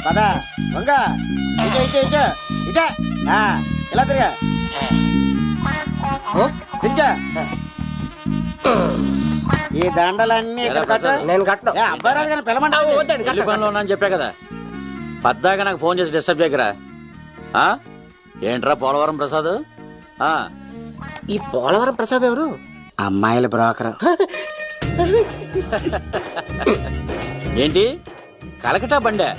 పదా వంగ ఇటు ఇటు ఇటు ఇటే ఇలా తిరిగా దించా ఈ దండలన్నీ ఇక్కడ కట్టు. నేను కట్టను. అబ్బాయి రాదు కానీ పిలమంటావు. పెళ్లి పనిలో ఉన్నా అని చెప్పా కదా, పద్దాక నాకు ఫోన్ చేసి డిస్టర్బ్ చేయకరా. ఏంట్రా పోలవరం ప్రసాద్? ఈ పోలవరం ప్రసాద్ ఎవరు? అమ్మాయిల బ్రోకర్. ఏంటి కలకటా బండే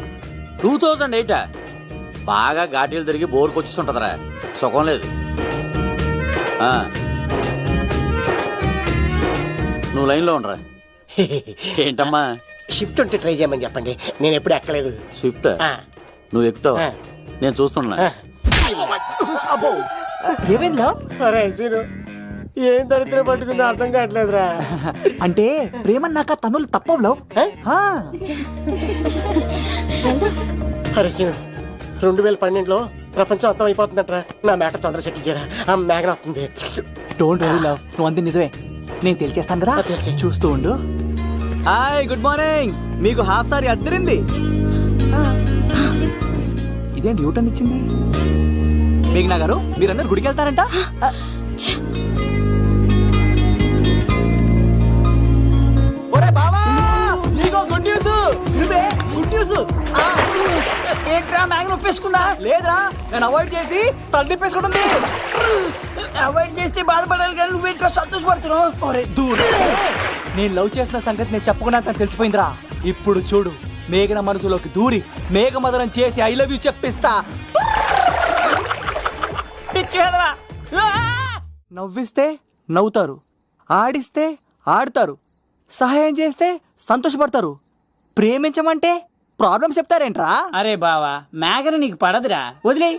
2008? బాగా ఘాటీలు తిరిగి బోర్కి వచ్చేస్తుంటదరా, సుఖం లేదు. నువ్వు లైన్లో ఉండరా. ఏంటమ్మా? షిఫ్ట్ ఉంటే ట్రై చేయమని చెప్పండి, నేను ఎప్పుడు ఎక్కలేదు. స్విఫ్ట్ నువ్వు ఎక్కుతావు, నేను చూస్తున్నా. ఏమైందా? ఏం దరిద్రం పట్టుకుందో అర్థం కావట్లేదురా. అంటే ప్రేమన్నాక తనులు తప్పవు లవ్. అరే సీను, 2012లో ప్రపంచం అంతం అయిపోతుందట్రా. నా మ్యాటర్ తొందర సెటిల్ చేయరా, ఆ మేఘన వస్తుంది. డోంట్ వరీ లవ్, నువ్వు అంతే నిజమే, నేను తెలిచేస్తాను కదా. చూస్తూ ఉండు. Hi, good morning. మీకు హాఫ్ సారీ అద్దరింది. ఇదేంటి యూటర్న్ ఇచ్చింది? మేఘనా గారు, మీరందరూ గుడికి వెళ్తారంట. ఒరే బావా, నీకో గుడ్ న్యూస్. నువ్వే గుడ్ న్యూస్. ఏంట్రా మ్యాగ్ నొప్పేసుకున్నా? లేదురా, నేను అవాయిడ్ చేసి తల తిప్పేసుకుంటుంది. అవాయిడ్ చేస్తే బాధపడాలి కానీ నువ్వేంట్రా సంతోషపడుతున్నావు? ఒరే దూరం, నేను లవ్ చేసిన సంగతి నేను చెప్పుకున్నా తను తెలిసిపోయిందిరా. ఇప్పుడు చూడు, మేఘన మనసులోకి దూరి మేఘమదనం చేసి ఐ లవ్ యూ చెప్పిస్తా. నవ్విస్తే నవ్వుతారు, ఆడిస్తే ఆడతారు, సహాయం చేస్తే సంతోషపడతారు, ప్రేమించమంటే ప్రాబ్లం చెప్తారేంట్రా? అరే బావా, మేఘన నీకు పడదురా, వదిలే.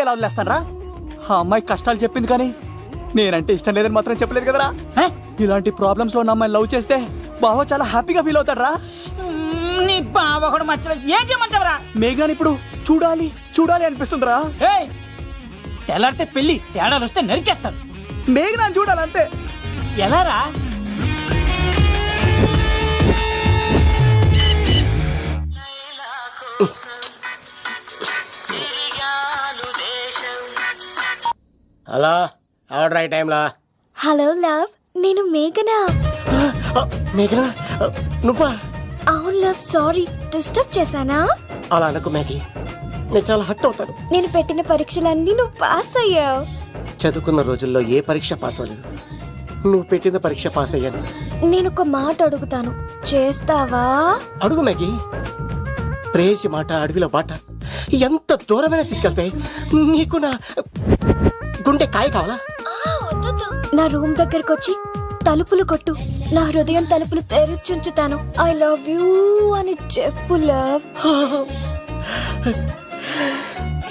ఎలా వదిలేస్తానరా? ఆ అమ్మాయి కష్టాలు చెప్పింది కానీ నేనంటే ఇష్టం లేదని మాత్రం చెప్పలేదు కదరా. ఇలాంటి ప్రాబ్లమ్స్ లో ఉన్న అమ్మాయిని లవ్ చేస్తే బావ చాలా హ్యాపీగా ఫీల్ అవుతాడరా. నీ బావ కూడా మచ్చలేదు, ఏం చేయమంటావరా? మేఘాని ఇప్పుడు చూడాలి చూడాలి అనిపిస్తుందిరా. తెల్లారితే పెళ్లి, తేడాలు వస్తే నరికేస్తాను. మేఘనాన్ని చూడాలంతే. ఎలా రా? హలో, ఆర్డర్ అయ్యే టైంలా. హలో లవ్, నేను మేఘనా. మేఘనా, నువ్వా? అవును లవ్, సారీ డిస్టర్బ్ చేశానా? అలా అనకు మేఘి, నేను చాలా హర్ట్ అవుతాను. నేను పెట్టిన పరీక్షలన్నీ నువ్వు పాస్ అయ్యావు. చదువుకున్న రోజుల్లో ఏ పరీక్ష పాస్ అవ్వలేదు, నువ్వు పెట్టిన పరీక్ష పాస్ అయ్యాను. నేను ఒక మాట అడుగుతాను, చేస్తావా? అడుగు మేఘి. ప్రేయసి మాట అడవిలో బాట ఎంత దూరమైనా తీసుకెళ్తాయి. నీకు నా గుండె కాయ కావాలా? నా రూమ్ దగ్గరకు వచ్చి తలుపులు కొట్టు, నా హృదయం తలుపులు తెరిచుంచుతాను. ఐ లవ్ యూ అని చెప్పు లవ్.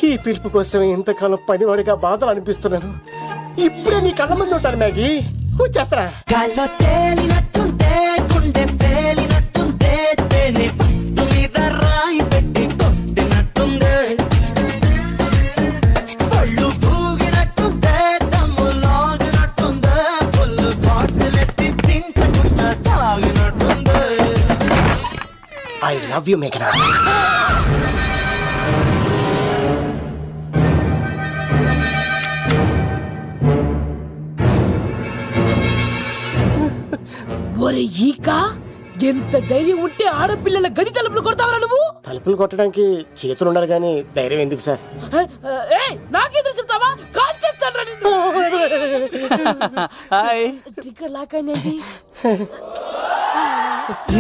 ఈ పిలుపు కోసం ఇంతకాలం పనివాడిగా బాధలు అనిపిస్తున్నాను. ఇప్పుడే నీ కళ్ళ ముందు ఉంటాను మ్యాగీ, చేస్తారా? ఐ లవ్ యూ మేఘనా. ఒరే ఈక, ఎంత ధైర్యం ఉంటే ఆడపిల్లల గది తలుపులు కొడతావరా నువ్వు? తలుపులు కొట్టడానికి చేతులు ఉండాలి కానీ ధైర్యం ఎందుకు సార్? నాకెదురు చెప్తావా? కాల్ చేస్తాను రా నిన్ను. హాయ్. ట్రిగ్గర్ లాక్ అయిందేంటి?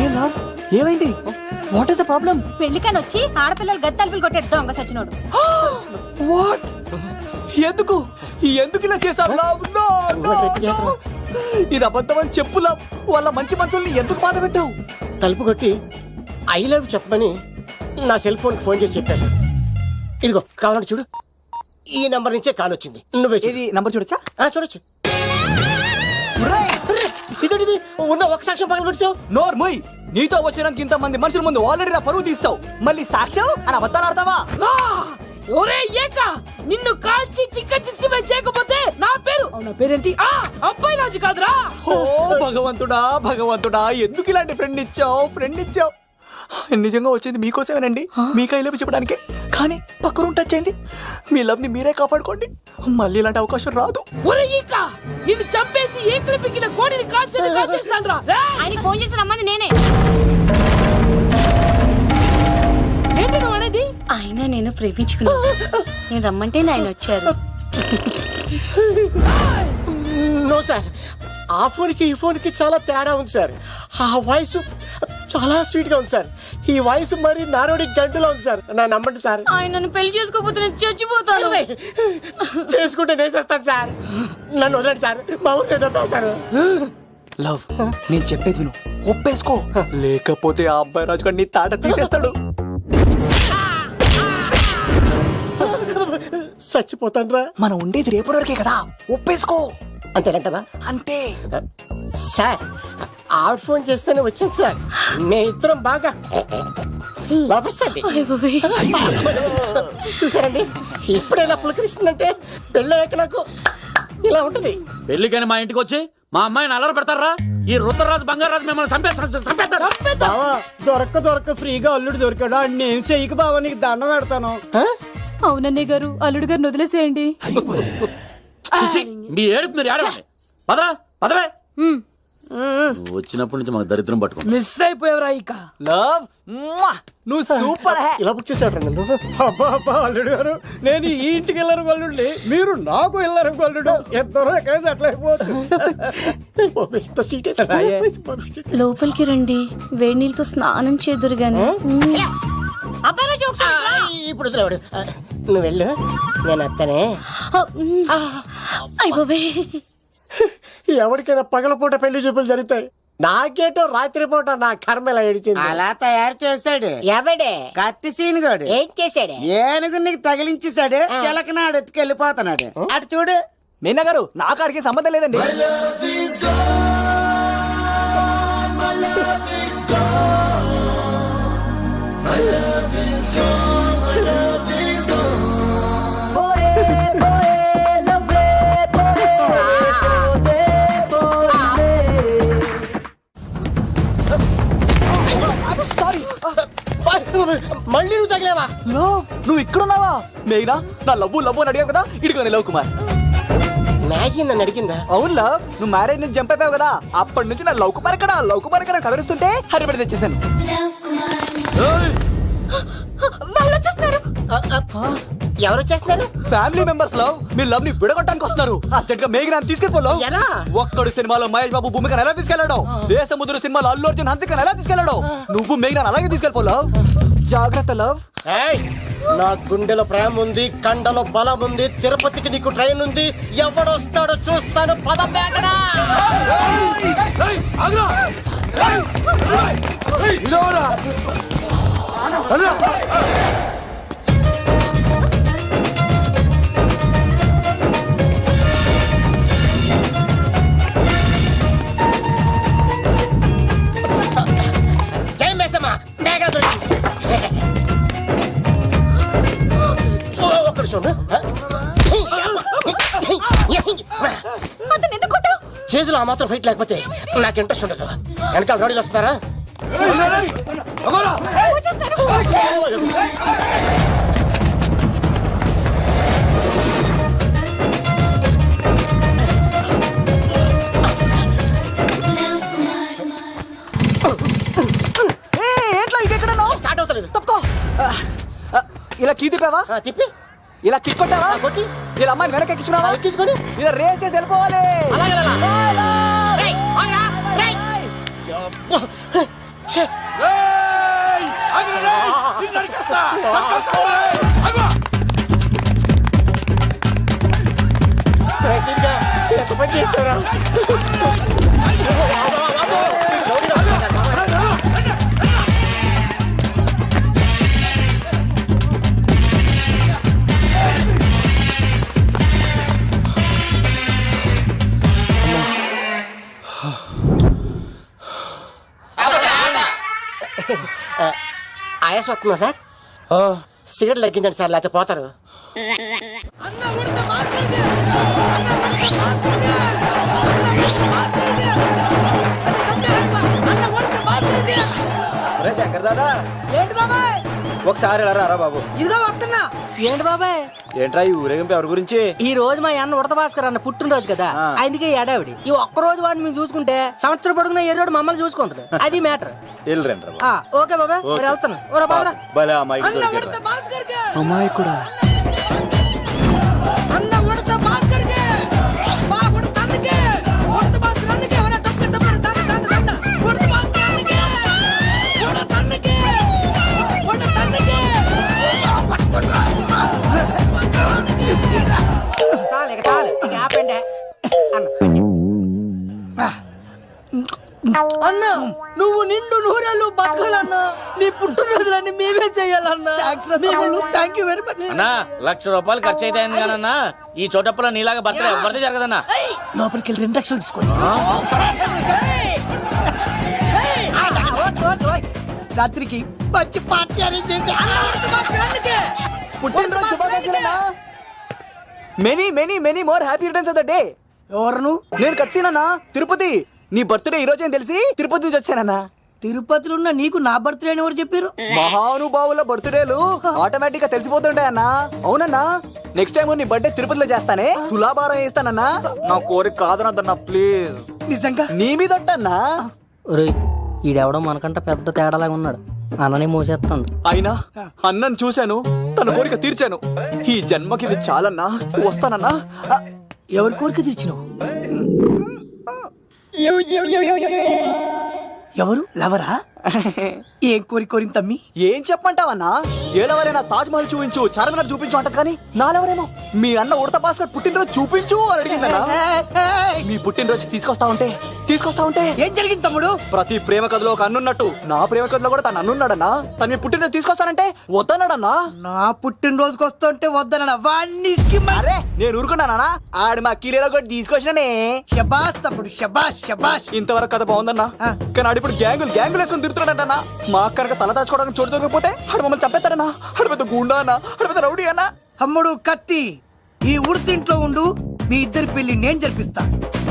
ఏ లవ్, ఏమైంది? What is the problem? పెళ్లికని వచ్చి ఆడపిల్లలు గది తలుపులు కొట్టాడు దొంగ సచ్చినోడు. వాట్? ఎందుకు ఎందుకు ఇలా చేసావు లవ్? నో నో, ఇది అబద్ధమని చెప్పు లవ్. వాళ్ళ మంచి మనుషుల్ని ఎందుకు బాధ పెట్టావు? తలుపు కొట్టి ఐ లవ్ చెప్పమని నా సెల్ ఫోన్ ఫోన్ చేసి చెప్పాను. ఇదిగో కావాలంటే చూడు, ఈ నంబర్ నుంచే కాల్ వచ్చింది. నువ్వే ఇది నంబర్ చూడొచ్చా? చూడొచ్చు. ఇది ఉన్న ఒక సాక్ష్యం పగల కొట్టావు. నోర్ ముయ్, నీతో వచ్చినాక ఇంత మంది మనుషుల ముందు ఆల్రెడీ నా పరువు తీస్తావు, మళ్ళీ సాక్ష్యం అని అబద్ధాలు ఆడతావా? ఒరే ఏక, నిన్ను కాల్చి చికెన్ 65 చేయకపోతే నా పేరేంటి? అబ్బాయి రాజు కాదురా. ఓ భగవంతుడా భగవంతుడా, ఎందుకు ఇలాంటి ఫ్రెండ్ ఇచ్చావు? నిజంగా వచ్చింది మీకోసమేనండి, మీకు ఐ లవ్ చెప్పడానికే. కానీ పక్క రూమ్ టచ్ అయింది. మీ లవ్ ని మీరే కాపాడుకోండి, మళ్ళీ ఇలాంటి అవకాశం రాదు. ఒరే ఈక నిన్ను చంపేసి ఏకలు పిగిన కోడిని కాల్చేస్తాను. ఆయన ఫోన్ చేసి రమ్మని నేనే. ఏంటి నువ్వు అనేది? ఆయన నేను ప్రేమించుకున్నా, నేను రమ్మంటే ఆయన వచ్చారు. నో సార్, ఆ ఫోన్కి ఈ ఫోన్కి చాలా తేడా ఉంది సార్. ఆ వాయిస్ చాలా స్వీట్ గా ఉంది సార్. ఈ వాయిస్ మరి నారోడి గంటలో ఉంది సార్. నా నమ్మండి సార్. ఆయన నన్ను పెళ్లి చేసుకోకపోతే నేను చచ్చిపోతాను. చేసుకుంటే నేను చేస్తాను సార్. నన్ను వదలండి సార్, మా ఊరు సార్. లవ్, నేను చెప్పేది విను, ఒప్పేసుకో, లేకపోతే ఆ అబ్బాయి రాజు గారు నీ తాట తీసేస్తాడు. చచ్చిపోతాను రా. మనం ఉండేది రేపటి వరకే కదా, ఒప్పేసుకో. అంతేనంటదా? అంతే సార్, ఆవిడ ఫోన్ చేస్తేనే వచ్చాను సార్. మేము ఇద్దరం బాగా లవర్స్ అండి. చూసారండి, ఇప్పుడే ఇలా పులకరిస్తుందంటే పెళ్ళయ్యాక నాకు ఇలా ఉంటది. పెళ్లికని మా ఇంటికి వచ్చి మా అమ్మాయిని అల్లరి పెడతారా? ఈ రుద్రరాజు బంగారాజు మిమ్మల్ని చంపేస్తాడు. బావా దొరక్క ఫ్రీగా అల్లుడు దొరికాడు. నేను చెయ్యికి బావా నీకు దండం పెడతాను. అవునన్నయ్య గారు, అల్లుడు గారిని వదిలేసేయండి. చిచి, మీ ఏడుపు మీరు ఏడవండి. పదరా పదవే. నువ్వు వచ్చినప్పటి నుంచి మాకు దరిద్రం పట్టుకో. మిస్ అయిపోయావురా ఈక. లవ్, నువ్వు సూపర్. ఇలా బుక్ చేసాడు నువ్వు. అబ్బా అల్లుడు గారు, నేను ఈ ఇంటికి వెళ్ళరు అల్లుడిని, మీరు నాకు వెళ్ళరు అల్లుడు. ఇద్దరు ఎక్కడ సెటిల్ అయిపోవచ్చు. ఇంత స్వీట్ లోపలికి రండి, వేడి నీళ్ళతో స్నానం చేదురు గాని. ఇప్పుడు వదిలేవాడు. నువ్వు వెళ్ళు, నేను అత్తనే. అయిపోవే. ఎవరికైనా పగలపూట పెళ్లి చూపులు జరుగుతాయి, నాకేటో రాత్రి పూట నా కర్మ ఇలా ఏడిచింది. అలా తయారు చేశాడు ఎవడే? కత్తి సీనుగాడు. ఏం చేశాడు? ఏనుగు నీకు తగిలించేశాడు. చిలకనాడు ఎత్తుకెళ్ళిపోతున్నాడు. అటు చూడు. మీనా గారు, నాకు అడిగే సంబంధం లేదండి. మళ్ళీ నువ్వు తగిలేవా? లవ్, నువ్వు ఇక్కడున్నావా? మేఘనా, నా లవ్వు అని అడిగావు కదా, ఇడిగోని లవ్ కుమార్. మ్యాగీ నన్ను అడిగిందా? అవును లవ్, నువ్వు మ్యారేజ్ నుంచి జంప్ అయిపోయావు కదా, అప్పటి నుంచి నా లవ్ కుమార్ ఇక్కడ కదిలిస్తుంటే హరిబడి తెచ్చేసాను. వాళ్ళు వచ్చేస్తున్నారు. ఎవరు వచ్చేస్తున్నారు? ఫ్యామిలీ మెంబర్స్ లవ్, మీ లవ్ ని విడగొట్టడానికి వస్తున్నారు. అర్జెంట్ గా మేఘనాన్ని తీసుకెళ్ళిపోలవ్. ఎలా? ఒక్కడు సినిమాలో మహేష్ బాబు భూమికను ఎలా తీసుకెళ్లాడు, దేశముద్రు సినిమాలో అల్లు అర్జున్ హన్సికను ఎలా తీసుకెళ్లాడు, నువ్వు మేఘనాన్ని అలాగే తీసుకెళ్ళిపోలవ్. జాగ్రత్త లవ్. ఏయ్, నా గుండెలో ప్రేమ ఉంది, కండలో బలం ఉంది, తిరుపతికి నీకు ట్రైన్ ఉంది, ఎవడొస్తాడో చూస్తాను. పద మేఘనా. జై మేసమ్మ, మేఘన దొరికింది. ఒక్కడు చూడు. చేతులు ఆ మాత్రం ఫైట్ లేకపోతే నాకు ఇంట్రెస్ట్ ఉండదు. వెనకాల గాడీలు వస్తున్నారా? స్టార్ట్ అవుతలేదు. తప్పుకో. ఇలా కీ తిప్పావా? తిప్పి ఇలా కిక్ కొట్టావా? కొట్టి ఇలా అమ్మాయిని వెనక ఎక్కించున్నావా? ఎక్కించుకొని ఇలా రేస్ చేసి వెళ్ళిపోవాలి. అలాగే ఎంత పని చేశారా? ఆయాస వస్తుందా సార్? సిగరెట్ లెక్కించండి సార్, లేకపోతే పోతారు. అరే శంకర్ దాదా ఏంటి బాబాయ్? ఒకసారి ఇలా రారా బాబు. ఇదిగో వస్తున్నా. ఏంటి బాబాయ్? ఏంట్రా ఈ ఊరేగింపు ఎవరి గురించి? ఈ రోజు మా అన్న ఉడత భాస్కర్ అన్న పుట్టినరోజు కదా, అందుకే ఏడావిడి. ఈ ఒక్క రోజు వాడిని మేము చూసుకుంటే సంవత్సరం పొడుగున ఏరోడు మమ్మల్ని చూసుకుంటాడు. అది మ్యాటర్. వెళ్ళరండి ఓకే బాబాయ్, మరి వెళ్తాను. ఓరా బాబరా. భలే అమ్మాయి అన్న ఉడత భాస్కర్ కి, అమ్మాయి కూడా అన్న ఉడత భాస్కర్ కి, మా ఉడత అన్నకి, ఉడత భాస్కర్ అన్నకి. ఎవరా తప్పక తప్పక దండ దండ దండ. ఉడత భాస్కర్ అన్నకి, ఉడత అన్నకి, ఉడత అన్నకి. చాలు ఇక చాలు, ఇక ఆపండి అన్న. అన్న నువ్వు నిండు నూరేళ్ళు బతకాలన్నా, నీ పుట్టినరోజులన్నీ మేమే చెయ్యాలన్నా. Thank you very much. అన్నా ₹1,00,000 ఖర్చు అయితే అయింది కానన్నా, ఈ చోటప్పుల నీలాగా బర్త్డే ఎవరిదే జరగదన్నా. లోపలికి వెళ్ళి 2 లక్షలు తీసుకోండి. రాత్రికి మంచి పార్టీ అరేంజ్ చేసి పుట్టినరోజు శుభాకాంక్షలన్నా. Many many many more happy returns of the day. ఎవరు? నేను కత్తినన్నా, తిరుపతి. నీ బర్త్డే ఈ రోజు అని తెలిసి తిరుపతి నుంచి వచ్చానన్నా. తిరుపతిలో ఉన్న నీకు నా బర్త్డే అని ఎవరు చెప్పారు? మహానుభావుల బర్త్డేలు ఆటోమేటిక్ గా తెలిసిపోతుంటాయన్నా. అవునన్నా, నెక్స్ట్ టైం నీ బర్త్డే తిరుపతిలో చేస్తానే, తులాభారం వేస్తానన్నా. నా కోరిక కాదనద్దన్నా ప్లీజ్. నిజంగా నీ మీద అన్నా. ఈడెవడో మనకంట పెద్ద తేడాలాగా ఉన్నాడు. అన్ననే మోసేస్తాడు. అయినా అన్నను చూశాను, తన కోరిక తీర్చాను. ఈ జన్మకి ఇది చాలన్నా, వస్తానన్నా. ఎవరి కోరిక తీర్చినావు? ఎవరు? లవరా? ఏం కోరి కోరింది తమ్మి? ఏం చెప్పంటావన్నా? ఏలవరైనా తాజ్ మహల్ చూపించు, చార్మినార్ చూపించు అంట, కానీ నాలెవరేమో మీ అన్న ఉడత భాస్కర్ పుట్టినరోజు చూపించు అని అడిగిందన్నా. మీ పుట్టినరోజు తీసుకొస్తా ఉంటే ఏం జరిగింది తమ్ముడు? ప్రతి ప్రేమ కథలో ఒక అన్నున్నట్టు నా ప్రేమ కథలో కూడా తను అన్నున్నాడన్నా. తను మీ పుట్టినరోజు తీసుకొస్తానంటే వద్దన్నాడన్నా. నా పుట్టినరోజుకి వస్తుంటే వద్దన వాణ్ణి. అరే నేను ఊరుకున్నానా? ఆడు మా కీలేలో కూడా తీసుకొచ్చిననే. శబాష్ తమ్ముడు, శబాష్ శబాష్. ఇంతవరకు కథ బాగుందన్నా, కానీ ఆడు ఇప్పుడు గ్యాంగులు వేసుకొని తిరుగుతున్నాడంటన్నా. మా అక్కడికి తల దాచుకోవడానికి చోటు దొరకపోతే ఆడు మమ్మల్ని చంపేస్తాడన్నా. ఆడు పెద్ద గుండా అన్నా, ఆడు పెద్ద రౌడీ అన్నా. తమ్ముడు కత్తి, ఈ ఉడితింట్లో ఉండు. మీ ఇద్దరి పెళ్లి నేను జరిపిస్తా.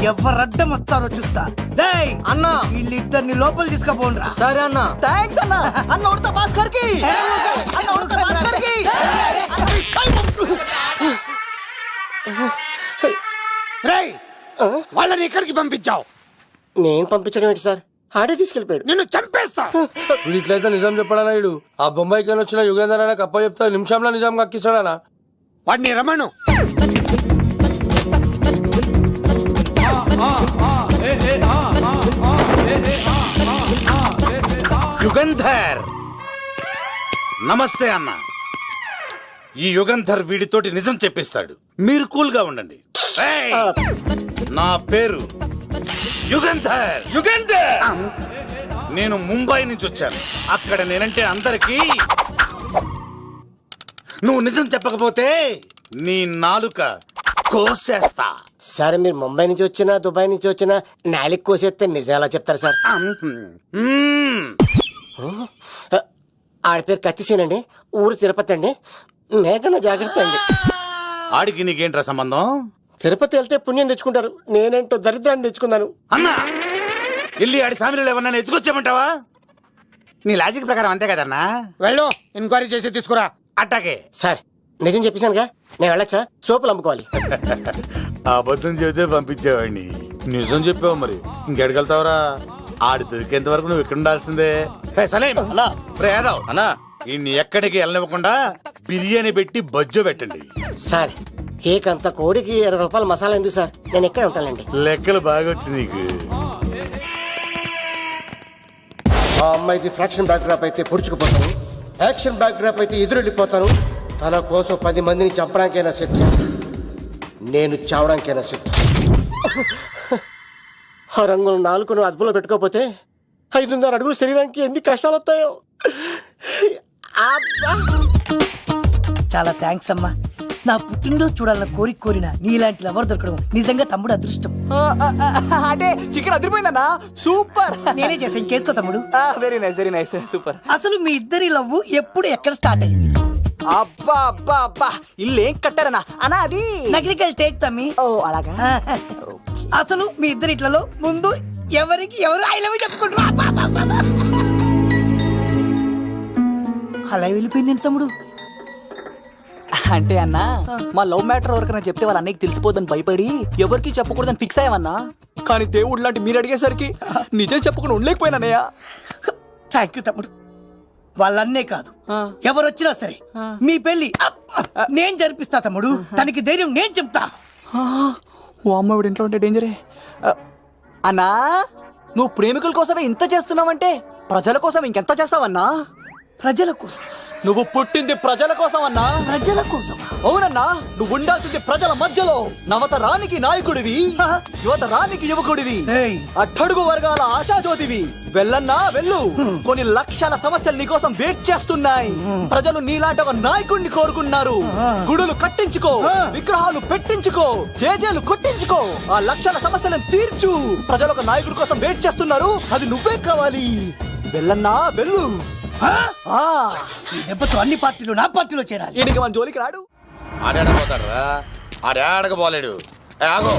ఎవరు అడ్డం వస్తారో చూస్తా. డేయ్ అన్న, వీళ్ళిద్దరిని లోపల తీసుకుపోండ్రా. సరే అన్న. థాంక్స్ అన్నా. అన్న ఉడత భాస్కర్ కి, అన్న ఉడత భాస్కర్ కి. వాళ్ళని ఇక్కడికి పంపించావు. నేను పంపించడం ఏంటి సార్? ఆడే తీసుకెళ్ళిపోయాడు. నిన్ను చంపేస్తా. వీడు ఇట్లయితే నిజం చెప్పడానా? వీడు ఆ బొంబాయికి వచ్చిన యుగేందర్ అనే కప్ప చెప్తా నిమిషంలో నిజం కక్కిస్తాడానా? వాడిని రమణు. యుగంధర్ నమస్తే అన్న. ఈ యుగంధర్ వీడితోటి నిజం చెప్పిస్తాడు, మీరు కూల్ గా ఉండండి. ఏయ్! నా పేరు యుగంధర్. నేను ముంబై నుంచి వచ్చాను. అక్కడ నేనంటే అందరికీ. నువ్వు నిజం చెప్పకపోతే నీ నాలుక కోసేస్తా. సరే, మీరు ముంబై నుంచి వచ్చినా దుబాయ్ నుంచి వచ్చినా నాలిక్ కోసేస్తే నిజం ఎలా చెప్తారు సార్? ఆడి పేరు కత్తిసేనండి, ఊరు తిరుపతి అండి. మేఘన జాగ్రత్త అండి. ఆడికి నీకేంట్రా సంబంధం? తిరుపతి వెళ్తే పుణ్యం తెచ్చుకుంటారు, నేనేంటో దరిద్రాన్ని తెచ్చుకున్నాను. అన్నా వెళ్ళి ఆడి ఫ్యామిలీలో ఏమన్నా ఎత్తుకొచ్చామంటావా? నీ లాజిక్ ప్రకారం అంతే కదన్నా. వెళ్ళు, ఎంక్వైరీ చేసి తీసుకురా. అట్టాకే. సార్ నిజం చెప్పేశానుగా, నేను వెళ్ళచ్చా? సోపులు అమ్ముకోవాలి. అబద్ధం చెబితే పంపించేవాడిని, నిజం చెప్పావు మరి ఇంకెడగలుగుతావరా? ఆడి దొరికేంత వరకు నువ్వు ఇక్కడ ఉండాల్సిందే. సలేం యాదవ్ అన్నా, ఈయన్ని ఎక్కడికి వెళ్ళనివ్వకుండా బిర్యానీ పెట్టి బజ్జో పెట్టండి. సార్ కేక్ అంత కోడికి 20 రూపాయలు మసాలా ఎందుకు సార్? నేను ఎక్కడ ఉంటానండి. లెక్కలు బాగా వచ్చి నీకు. ఆ అమ్మాయిది ఫ్రాక్షన్ బ్యాక్ డ్రాప్ అయితే పొడుచుకుపోతాను, యాక్షన్ బ్యాక్ డ్రాప్ అయితే ఎదురెళ్ళిపోతాను. తన కోసం 10 మందిని చంపడానికైనా సిద్ధం, నేను చావడానికైనా సిద్ధం. ఆ రంగులు 4 అదుపులో పెట్టుకోకపోతే 500 అడుగులు శరీరానికి ఎన్ని కష్టాలు వస్తాయో. చాలా థ్యాంక్స్ అమ్మా. నా పుట్టినరోజు చూడాలన్న కోరిన నీలాంటి లవర్ దొరకడం నిజంగా తమ్ముడు అదృష్టం. అంటే చికెన్ అదిరిపోయిందన్నా, సూపర్. నేనే చేసా, ఇంకేసుకో తమ్ముడు. Very nice, very nice, super. అసలు మీ ఇద్దరి లవ్ ఎప్పుడు ఎక్కడ స్టార్ట్ అయింది? అబ్బా అబ్బా అబ్బా, ఇల్లు ఏం కట్టారన్నా అన్నా? అది నగరికల్ టేక్ తమ్మి. ఓ అలాగా. అసలు మీ ఇద్దరి ఇట్లలో ముందు ఎవరికి ఎవరు ఐ లవ్ చెప్పుకుంటారు? అలా వెళ్ళిపోయింది తమ్ముడు. అంటే అన్నా మా లవ్ మ్యాటర్ ఎవరికైనా చెప్తే వాళ్ళ అన్నయ్యకి తెలిసిపోద్దని భయపడి ఎవరికి చెప్పకూడదని ఫిక్స్ అయ్యామన్నా. కానీ దేవుడు లాంటి మీరు అడిగేసరికి నిజం చెప్పకుండా ఉండలేకపోయినానయ్యా. థ్యాంక్ యూ తమ్ముడు. వాళ్ళన్నే కాదు ఎవరొచ్చినా సరే మీ పెళ్లి నేను జరిపిస్తా తమ్ముడు. తనకి ధైర్యం నేను చెప్తా. ఓ అమ్మ వీడి ఇంట్లో ఉంటే డేంజరే. అన్నా నువ్వు ప్రేమికుల కోసమే ఇంత చేస్తున్నావంటే ప్రజల కోసం ఇంకెంత చేస్తావన్నా? ప్రజల కోసం. నువ్వు పుట్టింది ప్రజల కోసం అన్నా. ప్రజల కోసం. అవునన్నా, నువ్వు ఉండాల్సింది ప్రజల మధ్యలో. నవతరానికి నాయకుడివి, యువతరానికి యువకుడివి, అట్టడుగు వర్గాల ఆశాజ్యోతివి. వెళ్ళన్నా వెళ్ళు. కొన్ని లక్షల సమస్యలు నీకోసం వెయిట్ చేస్తున్నాయి. ప్రజలు నీలాంటి ఒక నాయకుడిని కోరుకున్నారు. గుడులు కట్టించుకో, విగ్రహాలు పెట్టించుకో, జేజేలు కొట్టించుకో, ఆ లక్షల సమస్యలను తీర్చు. ప్రజలు ఒక నాయకుడి కోసం వెయిట్ చేస్తున్నారు. అది నువ్వే కావాలి. వెళ్ళన్నా వెళ్ళు. ఈ దెబ్బతో అన్ని పార్టీలు నా పార్టీలో చేరాలి. ఈయనకి మన జోలికి రాడు. ఆడాడపోతాడు రా, ఆడాడకపోలేడు. ఆగో,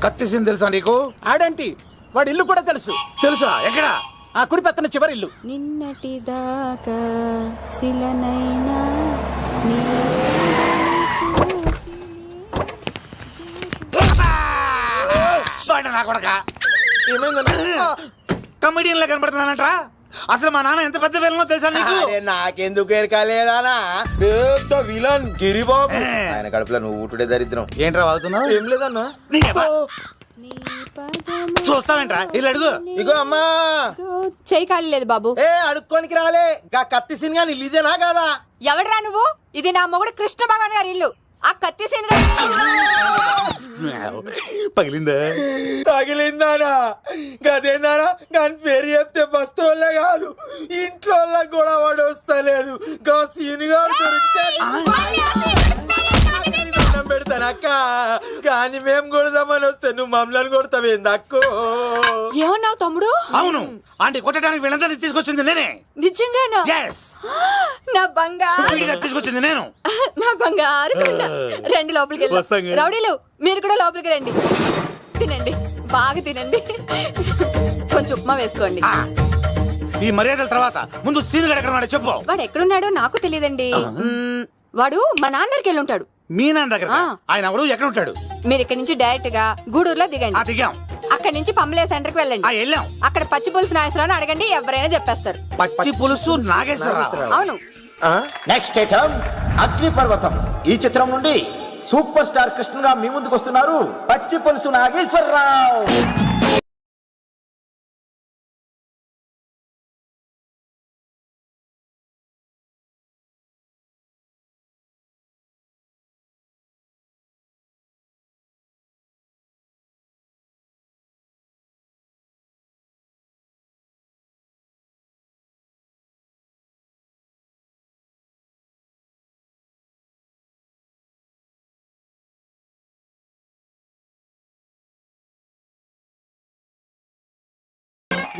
కత్తిసింది తెలుసా నీకు? ఆడంటి వాడి ఇల్లు కూడా తెలుసు. తెలుసా? ఎక్కడ? ఆ కుడి పక్కన చివరి ఇల్లు. నిన్నటి దాకా శిలనైనా నా కొడక కమెడియన్ లా కనబడుతున్నానంట్రా. అసలు మా నాన్న ఎంత పెద్ద విలనో తెలుసా నీకు? నాకెందుకు ఎరకాలేదానా? పెద్ద విలన్ గిరిబాబు. ఆయన కడుపులో నువ్వు ఊటుడే దరిద్రం. ఏంట్రా వాగుతున్నావు? ఏం లేదన్నా. చూస్తావేంట్రా? ఇల్లు అడుగు. ఇగో అమ్మా, చేయి ఖాళీ లేదు బాబు. అడుక్కోనికి రాలే. గా కత్తి సినిమా ఇదేనా కాదా? ఎవడరా నువ్వు? ఇది నా మొగుడు కృష్ణ భగవాన్ గారి ఇల్లు. ఆ కత్తి సీన్ పగిలిందా? తగిలిందానా? గదేందానా? దాని పేరు చెప్తే బస్తోళ్ళే కాదు, ఇంట్లో కూడా వాడు వస్తలేదు. గా సీనుగా దొరికితే పెడతానక్క. కానీ మేము కొడదామని వస్తే నువ్వు మమ్మల్ని కొడతావేంది అక్కో? ఏమన్నావు తమ్ముడు? అవును, ఆంటీ కొట్టడానికి వీళ్ళందరినీ తీసుకొచ్చింది నేనే. నిజంగానా? నా బంగారు తీసుకొచ్చింది నేను. నా బంగారు రండి లోపలికి వెళ్ళి. రౌడీలు మీరు కూడా లోపలికి రండి. తినండి, బాగా తినండి. కొంచెం ఉప్మా వేసుకోండి. ఈ మర్యాదల తర్వాత ముందు సీన్ ఎక్కడ చెప్పు. వాడు ఎక్కడున్నాడో నాకు తెలియదండి. వాడు మా నాన్న దగ్గరికి వెళ్ళి ఉంటాడు. మీ నాన్న దగ్గర? ఆయన ఎవరు, ఎక్కడ ఉంటాడు? మీరు ఇక్కడ నుంచి డైరెక్ట్ గా గూడూరులో దిగండి. దిగాం. అక్కడ నుంచి పంబలే సెంటర్ కి వెళ్ళండి. వెళ్ళాం. అక్కడ పచ్చి పులుసు నాగేశ్వరరావు అడగండి, ఎవరైనా చెప్పేస్తారు. పచ్చి పులుసు నాగేశ్వరరావు? అవును. నెక్స్ట్ ఐటమ్ అగ్ని పర్వతం. ఈ చిత్రం నుండి సూపర్ స్టార్ కృష్ణగా మీ ముందుకు వస్తున్నారు పచ్చి పులుసు నాగేశ్వరరావు.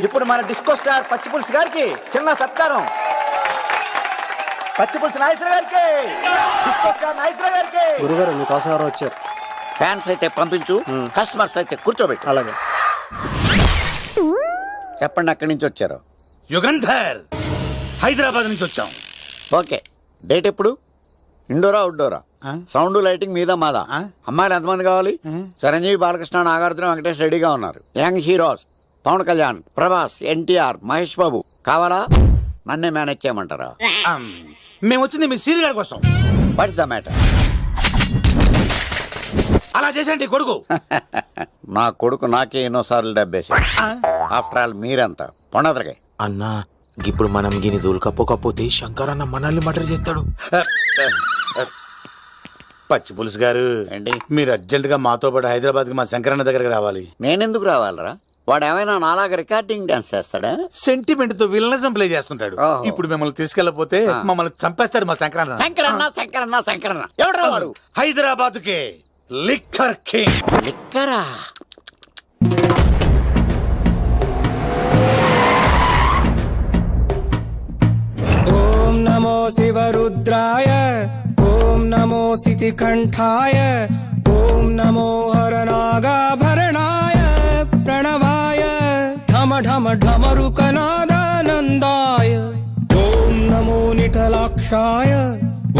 ఇప్పుడు మన డిస్కో స్టార్ పచ్చి పులుసు గారికి చిన్న సత్కారం. పచ్చి పులుసు నాగేశ్వర గారికి, డిస్కో స్టార్ నాగేశ్వర గారికి. గురుగారు మీకోసం ఎవరో వచ్చారు. ఫ్యాన్స్ అయితే పంపించు, కస్టమర్స్ అయితే కూర్చోబెట్టు. అలాగే. చెప్పండి, అక్కడి నుంచి వచ్చారు? యుగంధర్, హైదరాబాద్ నుంచి వచ్చాం. ఓకే, డేట్ ఎప్పుడు? ఇండోరా అవుట్డోరా? సౌండ్ లైటింగ్ మీద మాదా? అమ్మాయిలు ఎంతమంది కావాలి? చిరంజీవి, బాలకృష్ణ, నాగార్జున, వెంకటేష్ రెడీగా ఉన్నారు. యంగ్ హీరోస్ పవన్ కళ్యాణ్, ప్రభాస్, ఎన్టీఆర్, మహేష్ బాబు కావాలా? నన్నే మేనేజ్ చేయమంటారా? మేము వచ్చింది మీ సీరియల్ గారి కోసం. What's the matter? అలా చేసేయండి కొడుకు. నా కొడుకు నాకే ఎన్నోసార్లు దెబ్బేసి. ఆఫ్టర్ ఆల్ మీరంతా పొండదరగా. అన్నా, ఇప్పుడు మనం గిని దూల్కపోతే శంకర్ అన్న మనల్ని మర్డర్ చేస్తాడు. పచ్చి పులుసు గారు, మీరు అర్జెంట్ గా మాతో పాటు హైదరాబాద్ కి మా శంకరన్న దగ్గరకు రావాలి. నేనెందుకు రావాలరా? వాడు ఏమైనా నాలాగా రికార్డింగ్ డాన్స్ చేస్తాడా? సెంటిమెంట్ తో విలనిజం ప్లే చేస్తుంటాడు. ఇప్పుడు మిమ్మల్ని తీసుకెళ్లపోతే మమ్మల్ని చంపేస్తాడు మా శంకరన్న. శంకరన్న శంకరన్న శంకరన్న ఎవడరా వాడు? హైదరాబాద్ కే లిక్కర్ కింగ్. లిక్కరా? ఓం నమో శివరుద్రాయ, ఓం నమో శితికంఠాయ, ఓం నమో హరనాగాభరణాయ ప్రణవాయ ఢమ ఢమ ఢమరుకనాదానందాయ, ఓం నమో నిఠ विकलाक्षाय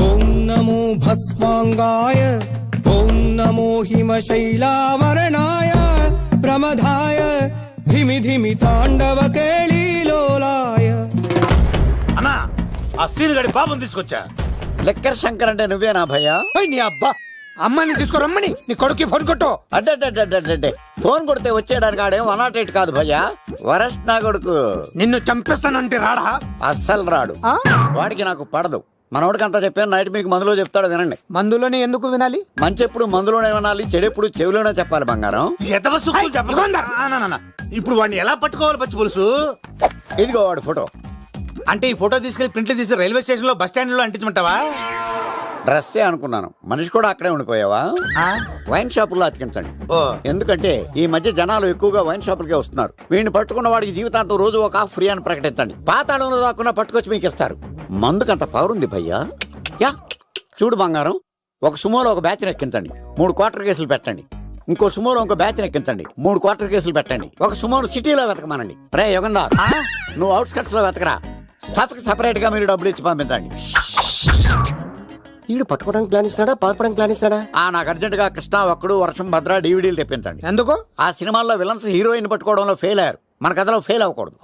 ॐ नमो भस्माङ्गाय ॐ नमो हिमशैलावरणाय प्रमदाय धिमि धिमि ताण्डवकेळीलोलाय అన్నా ఆ సీన్ గడి పాపం తీసుకొచ్చా. లెక్కర్ శంకర్ అంటే నువ్వేనా భయ్యా? నీ అబ్బా అమ్మాయిని తీసుకురమ్మని నీ కొడుకు ఫోన్ కొట్టు. అడ్డే ఫోన్ కొడితే వచ్చేయడానికి ఆడేం 108 కాదు భయ్యా, వరస్ట్ నా కొడుకు. నిన్ను చంపేస్తానంటే రాడా? అస్సలు రాడు, వాడికి నాకు పడదు. మనోడికి అంతా చెప్పాను, నైట్ మీకు మందులో చెప్తాడు వినండి. మందులోనే ఎందుకు వినాలి? మంచి ఎప్పుడు మందులోనే వినాలి, చెడెప్పుడు చెవిలోనే చెప్పాలి బంగారం. ఎదవ సుక్కులు చెప్పకుండా. ఇప్పుడు వాడిని ఎలా పట్టుకోవాలి పచ్చి పులుసు? ఇదిగో వాడు ఫోటో. అంటే ఈ ఫోటో తీసుకెళ్లి ప్రింట్లు తీసి రైల్వే స్టేషన్ లో బస్ స్టాండ్ లో అంటించమంటావా? డ్రెస్సే అనుకున్నాను, మనిషి కూడా అక్కడే ఉండిపోయావా? వైన్ షాపుల్లో అతికించండి. ఎందుకంటే ఈ మధ్య జనాలు ఎక్కువగా వైన్ షాపులకే వస్తున్నారు. వీడిని పట్టుకున్న వాడికి జీవితాంతం రోజు ఒక ఆఫ్ ఫ్రీ అని ప్రకటించండి. పాతాళంలో దాక్కున్నా పట్టుకొచ్చి మీకు ఇస్తారు. మందుకంత పవర్ ఉంది భయ్యా. యా చూడు బంగారం, ఒక సుమోలో ఒక బ్యాచ్ ఎక్కించండి, 3 క్వార్టర్ కేసులు పెట్టండి. ఇంకో సుమోలో ఇంకో బ్యాచ్ ఎక్కించండి, 3 క్వార్టర్ కేసులు పెట్టండి. ఒక సుమోను సిటీలో వెతకమానండి. రే యుగంధర్, నువ్వు అవుట్స్కట్స్ లో వెతకరా. స్టాఫ్ కి సెపరేట్ గా మీరు డబ్బులు ఇచ్చి పంపించండి. వీడు పట్టుకోవడానికి ప్లాన్ ఇస్తున్నాడా, పారిపోవడానికి ప్లాన్ ఇస్తున్నాడా? నాకు అర్జెంట్ గా కృష్ణ ఒక్కడు, వర్షం భద్ర డివిడీలు తెప్పించండి. ఎందుకు? ఆ సినిమాల్లో విలన్స్ హీరోయిన్ పట్టుకోవడంలో ఫెయిల్ అయ్యారు, మన కథలో ఫెయిల్ అవ్వకూడదు.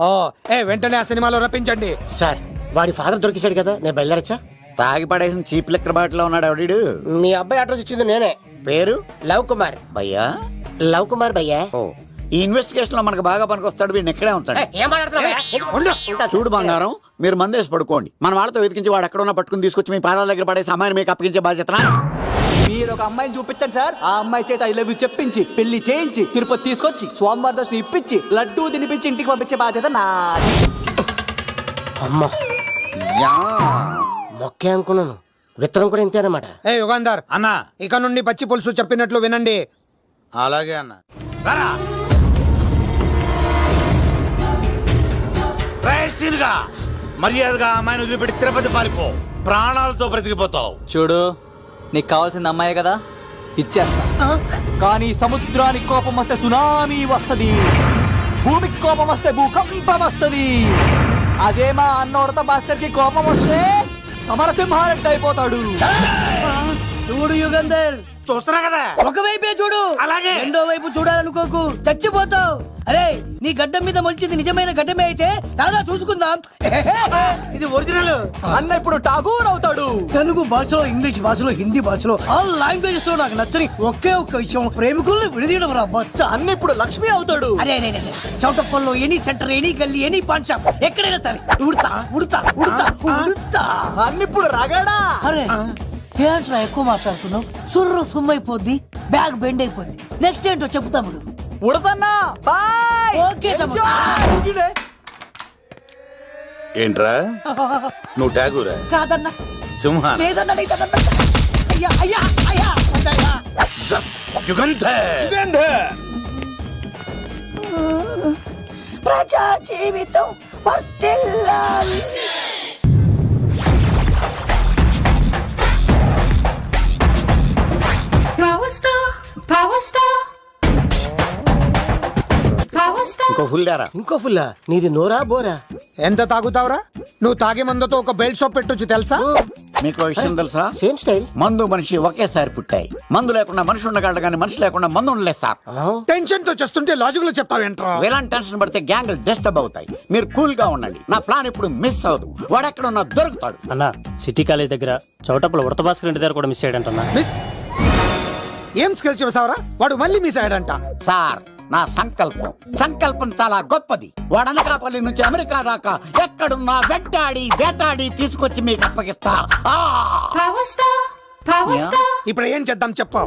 వెంటనే ఆ సినిమాలో రప్పించండి. సార్ వాడి ఫాదర్ దొరికేశాడు కదా, నేను బయలుదేరచ్చా? తాగి పడేసిన చీప్ లెక్కర్ బాటిలో ఉన్నాడు ఎవడీడు. మీ అబ్బాయి అడ్రస్ ఇచ్చింది నేనే. పేరు లవ్ కుమార్. భయ్యా లవ్ కుమార్ భయ్యా. ఓ, ఈ ఇన్వెస్టిగేషన్ లో మనకు బాగా పనికొస్తాడు, వీడిని ఎక్కడే ఉంచండి. చూడు బంగారం, మీరు మందేసి పడుకోండి. మన వాళ్ళతో వెతికించి వాడు ఎక్కడ ఉన్నా పట్టుకుని తీసుకొచ్చి మీ పాదాల దగ్గర పడేసి అమ్మాయిని మీకు అప్పగించే బాధ్యత. మీరు ఒక అమ్మాయిని చూపించండి సార్. ఆ అమ్మాయి చేత ఐ లవ్ యూ చెప్పించి పెళ్లి చేయించి తిరుపతి తీసుకొచ్చి స్వామివారి దర్శనం ఇప్పించి లడ్డూ తినిపించి ఇంటికి పంపించే బాధ్యత నాది. అమ్మా మొక్కే అనుకున్నాను, విత్తనం కూడా ఇంతే అన్నమాట. యుగంధర్ అన్నా ఇక నుండి పచ్చి పులుసు చెప్పినట్లు వినండి. అలాగే అన్న. మర్యాదగా అమ్మాయిని వదిలిపెట్టి తిరుపతి పారిపో, ప్రాణాలతో బ్రతికిపోతావు. చూడు, నీకు కావాల్సింది అమ్మాయి కదా, ఇచ్చేస్తా. కానీ సముద్రానికి కోపం వస్తే సునామీ వస్తది, భూమికి కోపం వస్తే భూకంపం వస్తది. అదే మా అన్నోడత మాస్టర్ కి కోపం వస్తే సమరసింహారెడ్డి అయిపోతాడు. చూడు యుగంధర్, చూస్తున్నా కదా, ఒకవైపే చూడు, అలాగే రెండో వైపు చూడాలనుకోకు, చచ్చిపోతావు. అరే నీ గడ్డం మీద మొలిచింది నిజమైన గడ్డమే అయితే రాదా చూసుకుందాం. ఇది ఒరిజినల్. అన్న ఇప్పుడు ఠాగూర్ అవుతాడు. తెలుగు భాషలో, ఇంగ్లీష్ భాషలో, హిందీ భాషలో ఆల్ లాంగ్వేజెస్ లో నాకు నచ్చని ఒకే ఒక్క విషయం, ప్రేమికుల్ని విడదీయడం రా బచ్చ. అన్న ఇప్పుడు లక్ష్మి అవుతాడు. అరే చౌటప్పల్లో ఎనీ సెంటర్, ఎనీ గల్లీ, ఎనీ పాన్ షాప్, ఎక్కడైనా సరే ఉడతా ఉడతా ఉడతా ఉడతా. అన్న ఇప్పుడు రాగాడా. అరే ఏంట్రా ఎక్కువ మాట్లాడుతున్నావు, సుర్రు సుమ్మైపోద్ది, బ్యాగ్ బెండ్ అయిపోద్ది. నెక్స్ట్ ఏంటో చెప్పు తమ్ముడు. ఉడతన్నా బాయ్. ఓకే తమ్ముడు. ఏంట్రా నువ్వు ఠాగూరా? కాదన్నా, సింహా? లేదన్నా, లేదన్నా. అయ్యా అయ్యా అయ్యా వద్దయ్యా. ప్రజా జీవితం వర్ధిల్లాలి. ఇంకో ఫుల్ దారా. ఇంకో ఫుల్లా? నీది నోరా బోరా? ఎంత తాగుతావురా? నువ్వు తాగే మందుతో ఒక బెల్ట్ షాప్ పెట్టొచ్చు తెలుసా? మీకు విషయం తెలుసా? Same style. మందు మనిషి ఒకేసారి పుట్టాయి. మందు లేకుండా మనిషి ఉండగలడు కానీ మనిషి లేకుండా మందు ఉండలేదు సార్. టెన్షన్ తో చేస్తుంటే లాజిక్ లో చెప్తావేంట్రా? విలన్ టెన్షన్ పడితే గ్యాంగ్లు డిస్టర్బ్ అవుతాయి. మీరు కూల్ గా ఉండండి, నా ప్లాన్ ఇప్పుడు మిస్ అవ్వదు. వాడు ఎక్కడ ఉన్నా దొరుకుతాడు. అన్నా సిటీ కాలేజ్ దగ్గర చౌటప్పుల ఉడత భాస్కర్ ఇంటి దగ్గర కూడా మిస్ అయ్యాడంటన్నా. మిస్ ఏం స్కిల్స్ చేసావరా? వాడు మళ్ళీ మిస్ అయ్యాడంట. సార్ నా సంకల్పం చాలా గొప్పది. వాడు అనకాపల్లి నుంచి అమెరికా దాకా ఎక్కడున్నా వెంటాడి వేటాడి తీసుకొచ్చి మీకు అప్పగిస్తా. ఇప్పుడు ఏం చేద్దాం చెప్పు.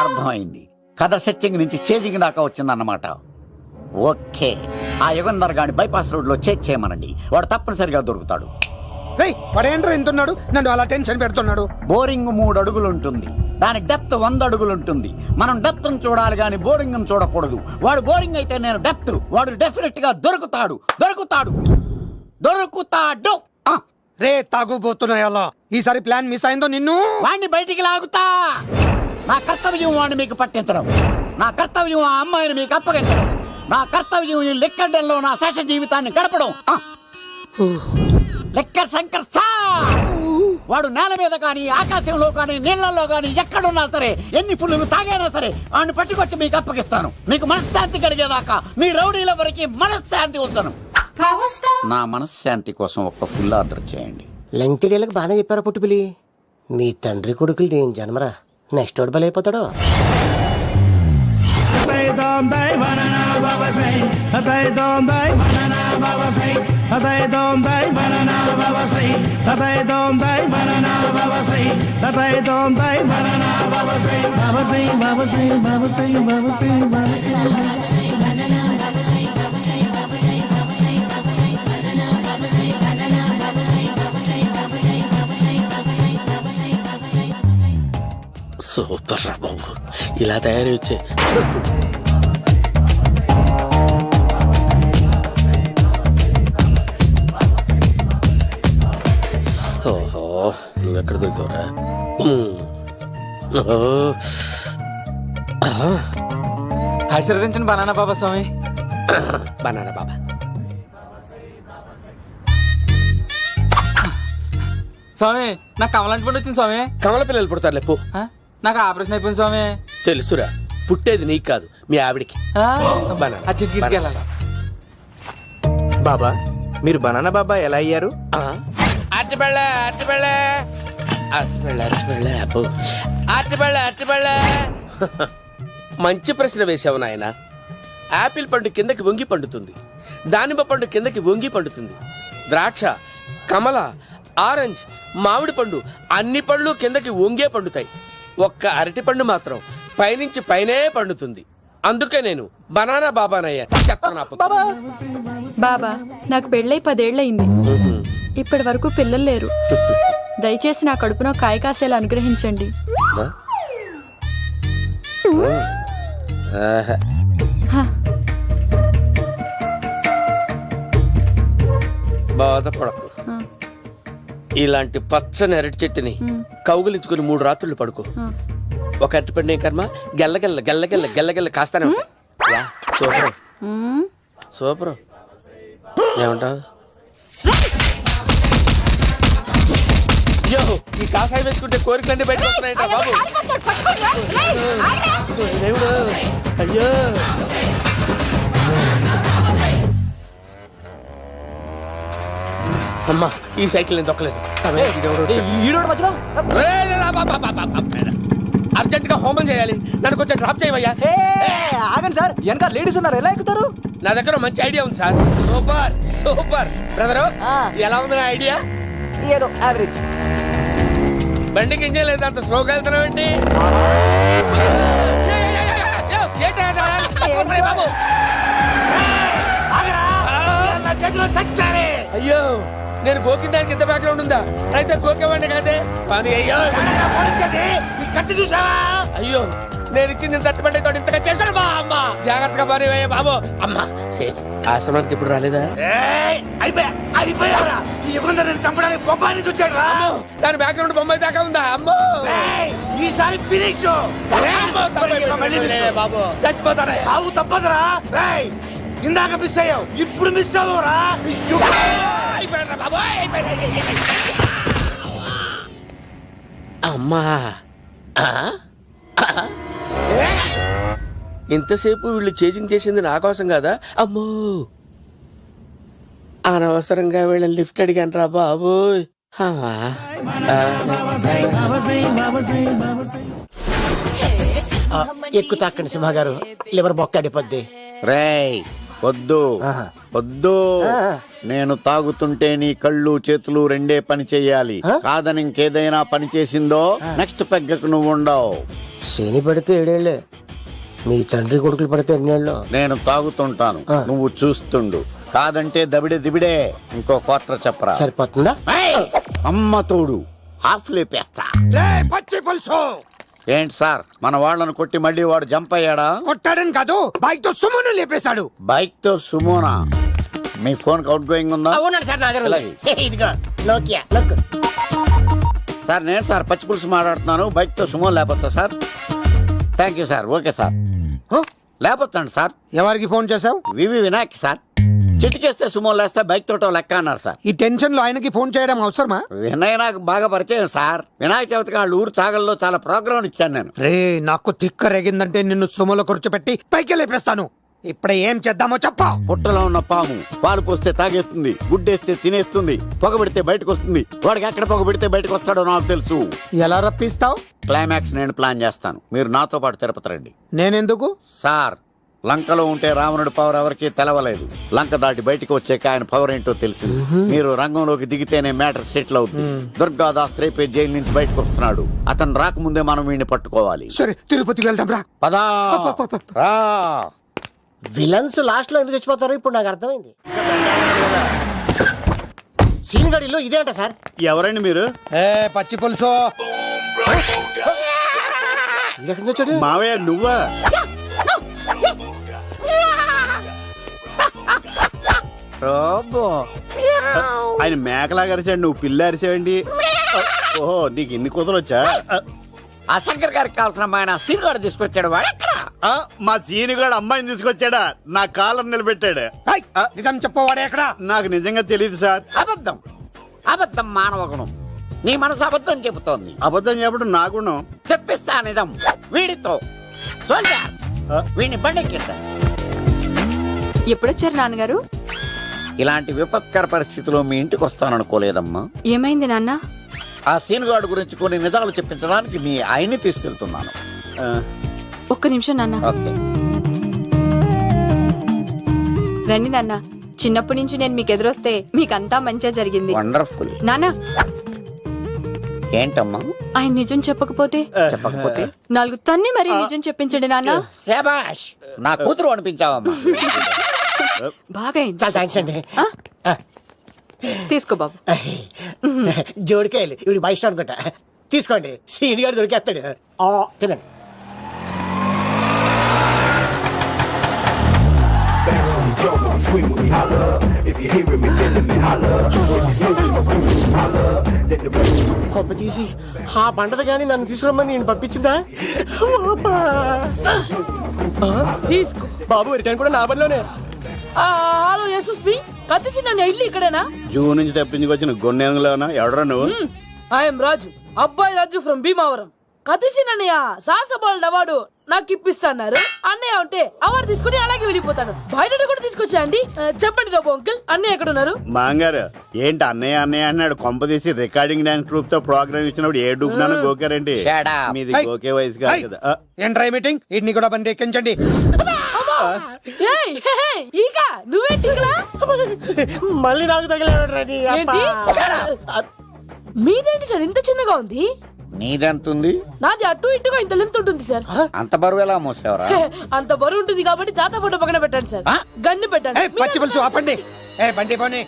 అర్థమైంది. కథ సెట్టింగ్ నుంచి చేజింగ్ దాకా వచ్చిందన్నమాట. ఓకే, ఆ యుగంధర్ గాని బైపాస్ రోడ్ లో చేజ్ చేయమనండి, వాడు తప్పనిసరిగా దొరుకుతాడు. వాడేంట్రా ఇంటున్నాడు, నన్ను అలా టెన్షన్ పెడుతున్నాడు. బోరింగ్ 3 అడుగులు ఉంటుంది, దాని డెప్త్ 100 అడుగులు ఉంటుంది. మనం డెప్త్ చూడాలి గాని బోరింగ్ చూడకూడదు. వాడు బోరింగ్ అయితే నేను డెప్త్. వాడు డెఫినెట్ గా దొరుకుతాడు. రే తాగుబోతున్నాయా, ఈసారి ప్లాన్ మిస్ అయిందో నిన్ను వాడిని బయటికి లాగుతా. నా కర్తవ్యం వాడిని మీకు పట్టించడం, నా కర్తవ్యం ఆ అమ్మాయిని మీకు అప్పగించడం. నా కర్తవ్యం ఈ లెక్కడంలో నా శేష జీవితాన్ని గడపడం. లెక్కర్ శంకర్ సార్ వాడు నేల మీద కానీ ఆకాశంలో కానీ నీళ్లలో కానీ ఎక్కడున్నా సరే ఎన్ని పుల్లులు తాగైనా సరే వాడిని పట్టుకొచ్చి మీకు అప్పగిస్తాను. మీకు మనశ్శాంతి కలిగేదాకా మీ రౌడీల వరకు మనశ్శాంతి వస్తాను. నా మనశ్శాంతి కోసం ఒక్క ఫుల్ ఆర్డర్ చేయండి. లెంగ్త్ డేలకు బాగానే చెప్పారా పుట్టుపిలి. మీ తండ్రి కొడుకులు దేని జన్మరా, నెక్స్ట్ వాడు బలైపోతాడు. సూపర్ రా బాబు, ఇలా తయారు వచ్చే. ఓహో, నువ్వెక్కడ దొరికావురా? ఆశీర్వదించండి బనానా బాబా స్వామి. బనానా బాబా. స్వామి నాకు కమలాంటి పండు వచ్చింది స్వామి. కమల పిల్లలు పుడతారు లేపు. నాకు ఆపరేషన్ అయిపోయింది స్వామి. తెలుసురా, పుట్టేది నీకు కాదు మీ ఆవిడికి. ఆ చిటికి వెళ్ళాలి. బాబా మీరు బనానా బాబా ఎలా అయ్యారు? మంచి ప్రశ్న వేసావు నాయన. ఆపిల్ పండు కిందకి వంగి పండుతుంది, దానిమ్మ పండు కిందకి వంగి పండుతుంది, ద్రాక్ష, కమల, ఆరెంజ్, మామిడి పండు అన్ని పండ్లు కిందకి వంగే పండుతాయి. ఒక్క అరటి పండు మాత్రం పైనుంచి పైనే పండుతుంది. అందుకే నేను బనానా బాబానయ్యా. బాబా నాకు పెళ్ళై 10 ఏళ్ళయింది. ఇప్పటి వరకు పిల్లలు లేరు. దయచేసి నా కడుపునో కాయ కాసేలా అనుగ్రహించండి. బాధపడకు. ఇలాంటి పచ్చని అరటి చెట్టుని కౌగులించుకుని 3 రాత్రులు పడుకో. ఒక అరటి పండు ఏం కర్మ, గెల్లగెల్ల గెల్లగెల్ల గెల్లగెల్ల కాస్తానే ఉంటాయి. Yeah, super super. ఏమంటావు? అయ్యో, ఈ కాసాయి వేసుకుంటే కోరికలన్నీ బయట వస్తున్నాయంట బాబు. దేవుడు, అయ్యో. అమ్మా, ఈ సైకిల్ నేను దొక్కలేదు. అర్జెంట్ గా హోమం చేయాలి, నన్ను కొంచెం డ్రాప్ చేయవయ్యా. ఆగండి సార్, వెనక లేడీస్ ఉన్నారు, ఎలా ఎక్కుతారు? నా దగ్గర మంచి ఐడియా ఉంది సార్. Super super. బ్రదరు, ఎలా ఉంది నా ఐడియా? ఏదో యావరేజ్. బండికి ఇంజన్ లేదు, అంత స్లోగా వెళ్తున్నావు ఏంటి? అయ్యో, నేను గోకిన దానికి ఇంత బ్యాక్గ్రౌండ్ ఉందా? అయితే గోకేవాడిని కాదే పని. అయ్యో చూసావా? అయ్యో, నేను ఇచ్చింది తట్టుబడి తోడు ఇంతగా చేశాడు బా అమ్మ. జాగ్రత్తగా పని అయ్యా బాబు. అమ్మ సేఫ్. ఆశ్రమానికి ఇప్పుడు రాలేదా? చంపడానికి బొమ్మాయిని చూచాడు రా. దాని బ్యాక్గ్రౌండ్ బొమ్మాయి దాకా ఉందా? అమ్మో, ఈసారి ఫినిష్ బాబు. చచ్చిపోతారా? సాగు తప్పదురా. ఇందాక మిస్ అయ్యావు, ఇప్పుడు మిస్ అవ్వరా? అమ్మా, ఇంతసేపు వీళ్ళు చేజింగ్ చేసింది నా కోసం కదా? అమ్మో, అనవసరంగా వీళ్ళని లిఫ్ట్ అడిగాను రా బాబు. ఎక్కువ తాకండి సింహ గారు, లివర్ బొక్క అడిపోద్ది. రేయ్ వద్దు వద్దు, నేను తాగుతుంటే నీ కళ్ళు చేతులు రెండే పని చెయ్యాలి. కాదని ఇంకేదైనా పని చేసిందో నెక్స్ట్ పెగ్గకు నువ్వు ఉండవు. శని పడితే 7 ఏళ్ళే, మీ తండ్రి కొడుకులు పడితే 2 ఏళ్ళు. నేను తాగుతుంటాను, నువ్వు చూస్తుండు. కాదంటే దబిడే దిబిడే. ఇంకో క్వార్టర్ చెప్పరా? సరిపోతుందా? అమ్మ తోడు, హాఫ్ లేపేస్తా. పచ్చి పులుసు. ఏంటి సార్, మన వాళ్ళను కొట్టి మళ్ళీ వాడు జంప్ అయ్యాడా? కొట్టాడని కాదు, బైక్ తో సుమోను లేపేశాడు. బైక్ తో సుమోనా? మీ ఫోన్ అవుట్ గోయింగ్ ఉందా? అవునండి సార్, నా దగ్గర ఇదిగో నోకియా లోక్. సార్ నేను సార్ పచ్చి పులుసు మాట్లాడుతున్నాను. బైక్ తో సుమో లేకపోతా sir. Thank you sir. Okay sir. లేకపోతాను సార్. ఎవరికి ఫోన్ చేసావు? VV Vinayak sir. చిటికేస్తే సుమో లేస్తే బైక్ తోటో లెక్క అన్నారు సార్. ఈ టెన్షన్ లో ఆయనకి ఫోన్ చేయడం అవసరమా? వినయ్ నాకు బాగా పరిచయం సార్. వినాయక చవితికి వాళ్ళ ఊరు చాగల్లో చాలా ప్రోగ్రాం ఇచ్చాను నేను. రే నాకు తిక్క రేగిందంటే నిన్ను సుమలో కూర్చోపెట్టి పైకి లేపేస్తాను. ఇప్పుడే ఏం చేద్దామో చెప్పా. పుట్టలో ఉన్న పాము పాలు పోస్తే తాగేస్తుంది, గుడ్డేస్తే తినేస్తుంది, పొగబెడితే బయటకు వస్తుంది. వాడికి ఎక్కడ పొగబెడితే బయటకు వస్తాడో నాకు తెలుసు. ఎలా రప్పిస్తావు? క్లైమాక్స్ నేను ప్లాన్ చేస్తాను. మీరు నాతో పాటు తిరుపతి రండి. నేనెందుకు? సార్, లంకలో ఉంటే రావణుడి పవర్ ఎవరికీ తెలవలేదు. లంక దాటి బయటకు వచ్చాక ఆయన పవర్ ఏంటో తెలిసింది. మీరు రంగంలోకి దిగితేనే మ్యాటర్ సెటిల్ అవుతుంది. దుర్గాదాస్ రేపే జైలు నుంచి బయటకు వస్తున్నాడు. అతను రాకముందే మనం వీడిని పట్టుకోవాలి. సరే, తిరుపతికి వెళ్దాం రా. పదా రా. విలన్స్ లాస్ట్ లో ఎందుకు చచ్చిపోతారు ఇప్పుడు నాకు అర్థమైంది. సీన్ గడిలో ఇదే అంట సార్. ఎవరండి మీరు? పచ్చి పులుసు. మావయ్య నువ్వా? ఆయన మేకలాగా అరిచాడు, నువ్వు పిల్ల అరిచావండి. ఓహో, నీకు ఇన్ని కుదరొచ్చా? ఆ శంకర్ గారికి కావాల్సిన అమ్మాయి సీనుగాడు తీసుకొచ్చాడు. మా సీనుగాడు అమ్మాయిని తీసుకొచ్చాడా? నా కాలం నిలబెట్టాడు. నిజం చెప్పవాడే ఎక్కడ? నాకు నిజంగా తెలియదు సార్. అబద్ధం, అబద్ధం మానవ గుణం. నీ మనసు అబద్ధం చెబుతోంది. అబద్ధం చెప్పడం నా గుణం. తెప్పిస్తా నిజం వీడితో. సోల్జర్స్, వీడిని బండెక్కిస్తా. ఎప్పుడొచ్చారు నాన్నగారు? ఇలాంటి విపత్కర పరిస్థితిలో మీ ఇంటికి వస్తాననుకోలేదమ్మా. ఏమైంది నాన్న? ఆ సీనుగాడు గురించి కొన్ని నిజాలు చెప్పించడానికి మీ ఆయన్ని తీసుకెళ్తున్నాను. ఒక్క నిమిషం నాన్న. ఓకే. రండి నాన్న. చిన్నప్పటి నుంచి నేను మీకు ఎదురొస్తే మీకంతా మంచిగా జరిగింది. వండర్ఫుల్. నాన్న, ఏంటమ్మా? ఆయన నిజం చెప్పకపోతే చెప్పకపోతే నాలుగు తన్ని మరీ నిజం చెప్పించండి నాన్న. శభాష్, నా కూతురు అనిపించావమ్మా. బాగా అయింది. చాలా థ్యాంక్స్ అండి. తీసుకో బాబు. జోడికాయలు ఇవి బయట అనుకుంటా. తీసుకోండి, సీని గారు దొరికేస్తాడు. తినండి. కొబ్బ తీసి ఆ పంటది కానీ నన్ను తీసుకురమ్మని నేను పంపించిందా? తీసుకో బాబు రిటర్న్ కూడా నా పనిలోనే. హలో యశస్ మీ కత్తిసి నన్ను ఇల్లు ఇక్కడేనా? జూన్ నుంచి తప్పించుకొచ్చిన గొన్నెంగులోనా? ఎవడరా నువ్వు? ఐఎమ్ రాజు, అబ్బాయి రాజు ఫ్రమ్ భీమావరం. కత్తిసి నన్నయ్య సాహసబాల్ అవార్డు నాకు ఇప్పిస్తాన్నారు. అన్నయ్య ఉంటే అవార్డు తీసుకుని అలాగే వెళ్ళిపోతాను. బయట కూడా తీసుకొచ్చా అండి. చెప్పండి రాబు అంకుల్, అన్నయ్య ఎక్కడ ఉన్నారు? మాంగారు ఏంటి అన్నయ్య అన్నయ్య అన్నాడు? కొంప తీసి రికార్డింగ్ డాన్స్ ట్రూప్ తో ప్రోగ్రామ్ ఇచ్చినప్పుడు ఏ డూబ్నాను గోకారండి? Shut up. మీది గోకే వయసు కాదు కదా. ఏంట్రై మీటింగ్? ఇడ్ని కూడా బండి ఎక్కించండి. ఈక నువ్వేంటి ఇక్కడ? మళ్ళీ నాకు తగిలేడు. ఏంటి? మీదేంటి సార్ ఇంత చిన్నగా ఉంది? నీదెంతుంది? నాది అటు ఇటుగా ఇంత లెంత్ ఉంటుంది సార్. అంత బరువు ఎలా మోసేవరా? అంత బరువు ఉంటుంది కాబట్టి తాత ఫోటో పక్కన పెట్టండి సార్. గన్ను పెట్టండి. పచ్చి పులుసు ఆపండి. బండి పోనీ.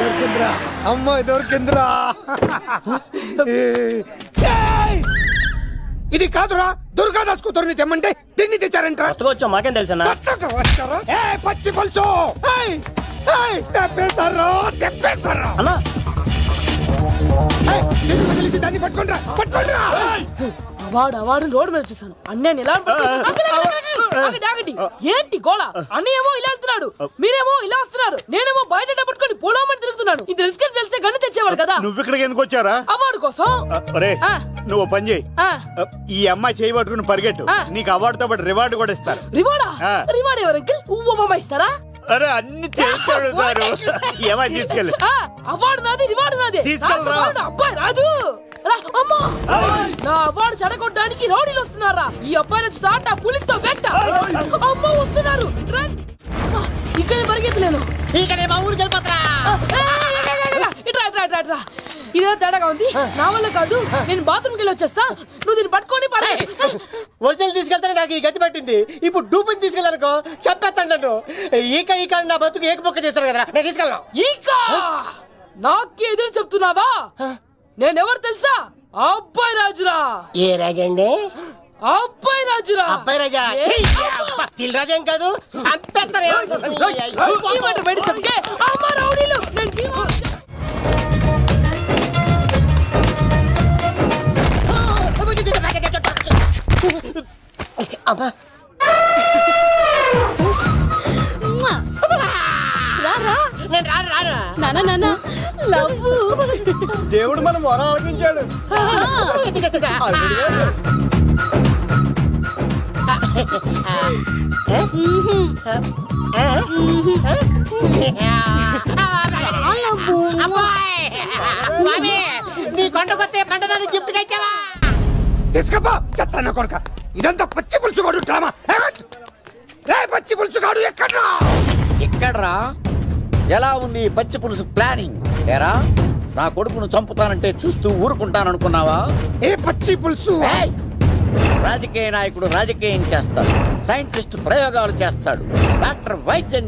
దొరికిందిరా అమ్మాయి, దొరికిందిరా. ఇది కాదురా, దుర్గాదాస్ కూతురుని తెమ్మంటే దీన్ని తెచ్చారంట. వచ్చా మాకేం తెలుసా? పచ్చి పులుసు తెప్పేశారు, తెప్పేశారు అన్నా. దాన్ని పట్టుకోండిరా, పట్టుకోండిరా. అవార్డు రోడ్డు మీద చూసాను. అన్నయ్య ఎలా ఆగండి. ఏంటి గోళ? అన్నయ్యేమో ఇలా వెళ్తున్నాడు, మీరేమో ఇలా వస్తున్నారు, నేనేమో బయట పట్టుకొని పొలమని తిరుగుతున్నాను. ఇది రిస్క్ తెలిసే గన్ను తెచ్చేవాడు కదా. నువ్వు ఇక్కడికి ఎందుకు వచ్చారా? అవార్డు కోసం. నువ్వు పని చేయి, ఈ అమ్మాయి చేయి పట్టుకుని పరిగెట్టు. నీకు అవార్డుతో పాటు రివార్డు కూడా ఇస్తారు. రివార్డా? రివార్డ్ ఎవరు అంకిల్? ఉవ్వమ్మ ఇస్తారా? అరే అన్ని చేస్తాడు సార్. ఏమై తీసుకెళ్ళి. అవార్డు నాది, రివార్డు నాది. అబ్బాయి రాజు అమ్మా, నా అవార్డు చెడగొట్టడానికి రౌడీలు వస్తున్నారా? ఈ అబ్బాయి వచ్చి తాట పులితో పెట్ట. అమ్మ వస్తున్నారు, ఇక్కడ పరిగెత్తలేను. ఇట్రా ఇదే తేడాగా ఉంది. నా వల్ల కాదు, నేను బాత్రూమ్కి వెళ్ళి వచ్చేస్తా. నువ్వు దీన్ని పట్టుకొని ఒరిజినల్ తీసుకెళ్తానే నాకు ఈ గతి పట్టింది. ఇప్పుడు డూపుని తీసుకెళ్ళానుకో చెప్పేస్తాను నన్ను. ఈక నా బతుకు ఏకపొక్క చేశారు కదా, నేను తీసుకెళ్ళను. ఈక నాకే ఎదురు చెప్తున్నావా? నేనెవరు తెలుసా? అబ్బాయి రాజురా. ఏ రాజండి? అబ్బాయి రాజురా. అబ్బాయి రాజా? తిల్ రాజా ఏం కాదు, సంపేస్తారు. బయట చెప్తే అమ్మ రౌడీలు. అమ్మా నేను రాను రాను నానా నానా లవ్ దేవుడు మనం వర ఆలకించాడు నీ కొండకొస్తే పంటదాన్ని గిఫ్ట్ ఇచ్చావా తీసుకపో చెత్త కొడుక ఇదంతా పచ్చి పులుసుగాడు డ్రామా రే పచ్చి పులుసుగాడు ఎక్కడ్రా ఇక్కడ్రా ఎలా ఉంది ఈ పచ్చి పులుసు ప్లానింగ్ ఏరా నా కొడుకును చంపుతానంటే చూస్తూ ఊరుకుంటాననుకున్నావా? ఏ పచ్చి పులుసు ఏయ్! రాజకీయ నాయకుడు రాజకీయం చేస్తాడు, సైంటిస్ట్ ప్రయోగాలు చేస్తాడు, డాక్టర్ వైద్యం